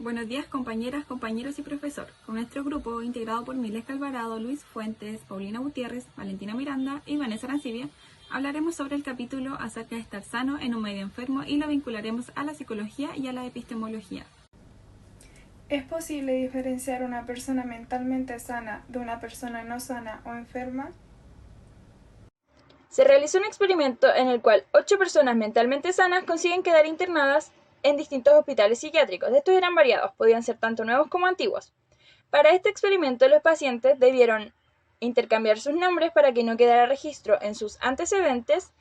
Buenos días compañeras, compañeros y profesor. Con nuestro grupo, integrado por Miles Alvarado, Luis Fuentes, Paulina Gutiérrez, Valentina Miranda y Vanessa Arancibia, hablaremos sobre el capítulo acerca de estar sano en un medio enfermo y lo vincularemos a la psicología y a la epistemología. ¿Es posible diferenciar una persona mentalmente sana de una persona no sana o enferma? Se realizó un experimento en el cual 8 personas mentalmente sanas consiguen quedar internadas en distintos hospitales psiquiátricos. Estos eran variados, podían ser tanto nuevos como antiguos. Para este experimento, los pacientes debieron intercambiar sus nombres para que no quedara registro en sus antecedentes,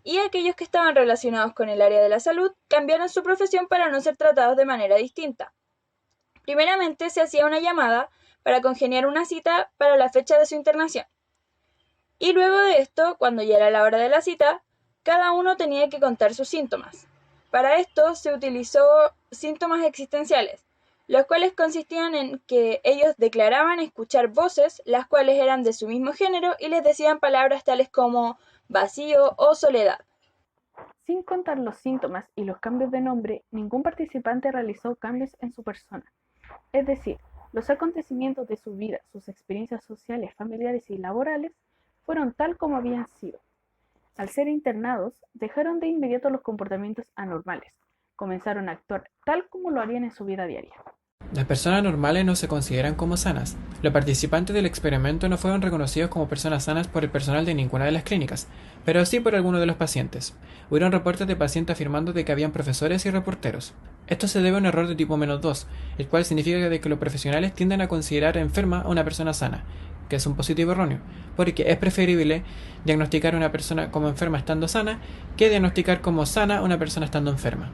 y aquellos que estaban relacionados con el área de la salud cambiaron su profesión para no ser tratados de manera distinta. Primeramente, se hacía una llamada para congeniar una cita para la fecha de su internación. Y luego de esto, cuando ya era la hora de la cita, cada uno tenía que contar sus síntomas. Para esto se utilizó síntomas existenciales, los cuales consistían en que ellos declaraban escuchar voces, las cuales eran de su mismo género, y les decían palabras tales como vacío o soledad. Sin contar los síntomas y los cambios de nombre, ningún participante realizó cambios en su persona. Es decir, los acontecimientos de su vida, sus experiencias sociales, familiares y laborales fueron tal como habían sido. Al ser internados, dejaron de inmediato los comportamientos anormales. Comenzaron a actuar tal como lo harían en su vida diaria. Las personas normales no se consideran como sanas. Los participantes del experimento no fueron reconocidos como personas sanas por el personal de ninguna de las clínicas, pero sí por algunos de los pacientes. Hubieron reportes de pacientes afirmando de que habían profesores y reporteros. Esto se debe a un error de tipo -2, el cual significa de que los profesionales tienden a considerar enferma a una persona sana, que es un positivo erróneo, porque es preferible diagnosticar a una persona como enferma estando sana que diagnosticar como sana a una persona estando enferma.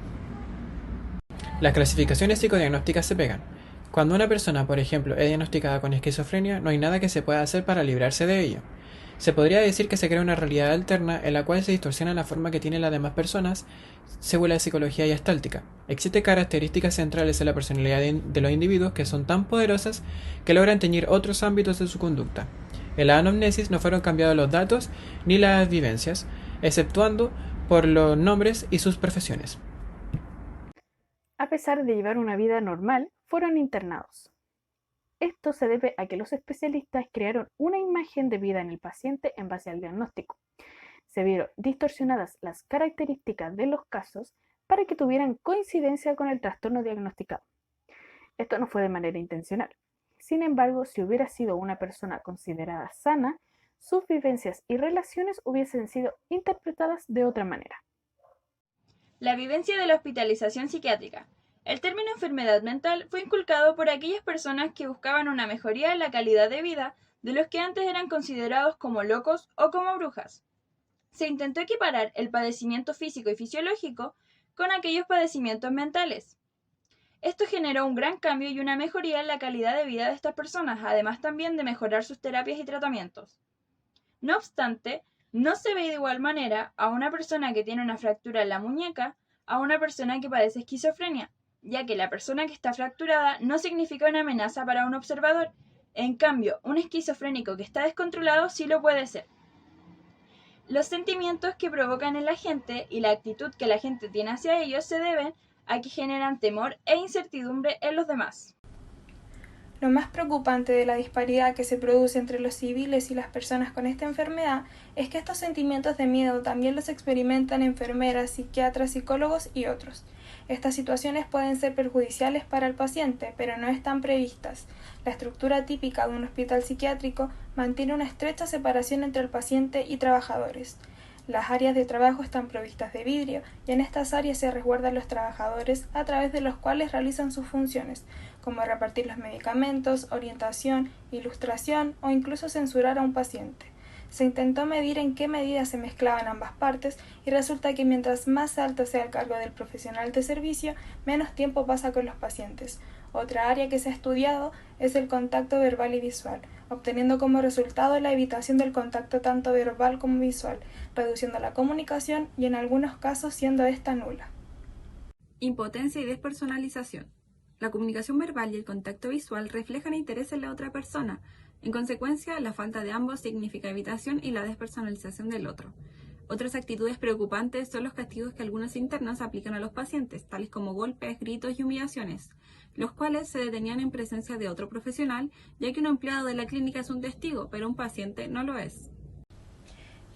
Las clasificaciones psicodiagnósticas se pegan. Cuando una persona, por ejemplo, es diagnosticada con esquizofrenia, no hay nada que se pueda hacer para librarse de ello. Se podría decir que se crea una realidad alterna en la cual se distorsiona la forma que tienen las demás personas según la psicología gestáltica. Existen características centrales en la personalidad de los individuos que son tan poderosas que logran teñir otros ámbitos de su conducta. En la anamnesis no fueron cambiados los datos ni las vivencias, exceptuando por los nombres y sus profesiones. A pesar de llevar una vida normal, fueron internados. Esto se debe a que los especialistas crearon una imagen de vida en el paciente en base al diagnóstico. Se vieron distorsionadas las características de los casos para que tuvieran coincidencia con el trastorno diagnosticado. Esto no fue de manera intencional. Sin embargo, si hubiera sido una persona considerada sana, sus vivencias y relaciones hubiesen sido interpretadas de otra manera. La vivencia de la hospitalización psiquiátrica. El término enfermedad mental fue inculcado por aquellas personas que buscaban una mejoría en la calidad de vida de los que antes eran considerados como locos o como brujas. Se intentó equiparar el padecimiento físico y fisiológico con aquellos padecimientos mentales. Esto generó un gran cambio y una mejoría en la calidad de vida de estas personas, además también de mejorar sus terapias y tratamientos. No obstante, no se ve de igual manera a una persona que tiene una fractura en la muñeca a una persona que padece esquizofrenia, ya que la persona que está fracturada no significa una amenaza para un observador. En cambio, un esquizofrénico que está descontrolado sí lo puede ser. Los sentimientos que provocan en la gente y la actitud que la gente tiene hacia ellos se deben a que generan temor e incertidumbre en los demás. Lo más preocupante de la disparidad que se produce entre los civiles y las personas con esta enfermedad es que estos sentimientos de miedo también los experimentan enfermeras, psiquiatras, psicólogos y otros. Estas situaciones pueden ser perjudiciales para el paciente, pero no están previstas. La estructura típica de un hospital psiquiátrico mantiene una estrecha separación entre el paciente y trabajadores. Las áreas de trabajo están provistas de vidrio y en estas áreas se resguardan los trabajadores a través de los cuales realizan sus funciones, como repartir los medicamentos, orientación, ilustración o incluso censurar a un paciente. Se intentó medir en qué medida se mezclaban ambas partes y resulta que mientras más alto sea el cargo del profesional de servicio, menos tiempo pasa con los pacientes. Otra área que se ha estudiado es el contacto verbal y visual, obteniendo como resultado la evitación del contacto tanto verbal como visual, reduciendo la comunicación y en algunos casos siendo esta nula. Impotencia y despersonalización. La comunicación verbal y el contacto visual reflejan interés en la otra persona. En consecuencia, la falta de ambos significa evitación y la despersonalización del otro. Otras actitudes preocupantes son los castigos que algunos internos aplican a los pacientes, tales como golpes, gritos y humillaciones, los cuales se detenían en presencia de otro profesional, ya que un empleado de la clínica es un testigo, pero un paciente no lo es.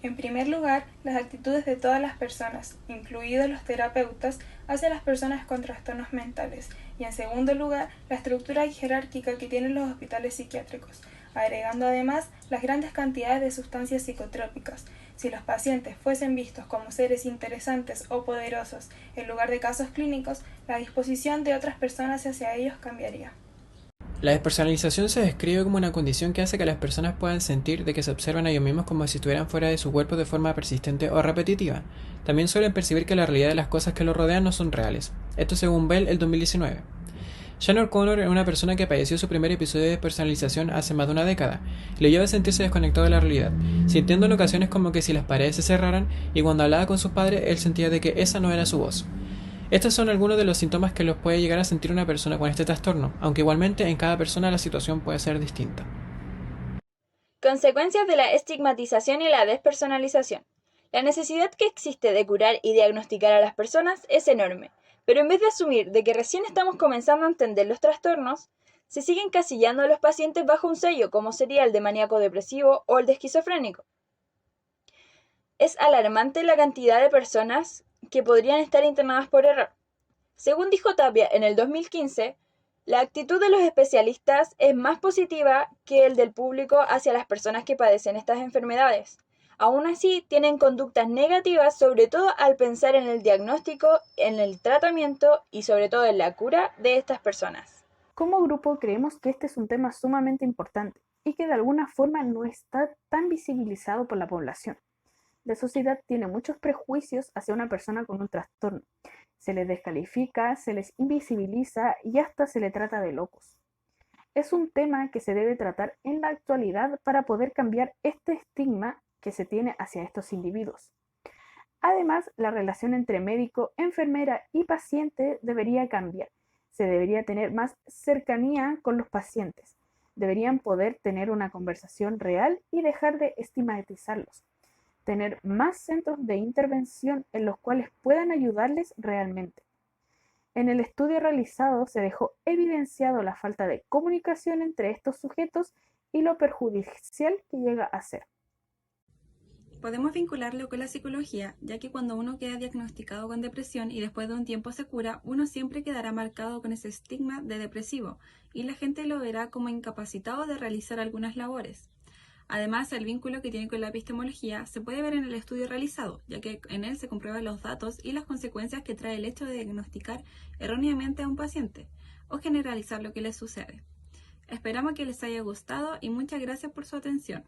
En primer lugar, las actitudes de todas las personas, incluidos los terapeutas, hacia las personas con trastornos mentales, y en segundo lugar, la estructura jerárquica que tienen los hospitales psiquiátricos, agregando además las grandes cantidades de sustancias psicotrópicas. Si los pacientes fuesen vistos como seres interesantes o poderosos en lugar de casos clínicos, la disposición de otras personas hacia ellos cambiaría. La despersonalización se describe como una condición que hace que las personas puedan sentir de que se observan a ellos mismos como si estuvieran fuera de su cuerpo de forma persistente o repetitiva. También suelen percibir que la realidad de las cosas que los rodean no son reales. Esto según Bell, el 2019. Sean O'Connor era una persona que padeció su primer episodio de despersonalización hace más de una década. Le llevaba a sentirse desconectado de la realidad, sintiendo en ocasiones como que si las paredes se cerraran, y cuando hablaba con sus padres él sentía de que esa no era su voz. Estos son algunos de los síntomas que los puede llegar a sentir una persona con este trastorno, aunque igualmente en cada persona la situación puede ser distinta. Consecuencias de la estigmatización y la despersonalización. La necesidad que existe de curar y diagnosticar a las personas es enorme, pero en vez de asumir de que recién estamos comenzando a entender los trastornos, se siguen encasillando a los pacientes bajo un sello como sería el de maníaco depresivo o el de esquizofrénico. Es alarmante la cantidad de personas que podrían estar internadas por error. Según dijo Tapia en el 2015, la actitud de los especialistas es más positiva que el del público hacia las personas que padecen estas enfermedades. Aún así, tienen conductas negativas, sobre todo al pensar en el diagnóstico, en el tratamiento y sobre todo en la cura de estas personas. Como grupo creemos que este es un tema sumamente importante y que de alguna forma no está tan visibilizado por la población. La sociedad tiene muchos prejuicios hacia una persona con un trastorno. Se les descalifica, se les invisibiliza y hasta se le trata de locos. Es un tema que se debe tratar en la actualidad para poder cambiar este estigma que se tiene hacia estos individuos. Además, la relación entre médico, enfermera y paciente debería cambiar. Se debería tener más cercanía con los pacientes. Deberían poder tener una conversación real y dejar de estigmatizarlos. Tener más centros de intervención en los cuales puedan ayudarles realmente. En el estudio realizado se dejó evidenciado la falta de comunicación entre estos sujetos y lo perjudicial que llega a ser. Podemos vincularlo con la psicología, ya que cuando uno queda diagnosticado con depresión y después de un tiempo se cura, uno siempre quedará marcado con ese estigma de depresivo y la gente lo verá como incapacitado de realizar algunas labores. Además, el vínculo que tiene con la epistemología se puede ver en el estudio realizado, ya que en él se comprueban los datos y las consecuencias que trae el hecho de diagnosticar erróneamente a un paciente o generalizar lo que le sucede. Esperamos que les haya gustado y muchas gracias por su atención.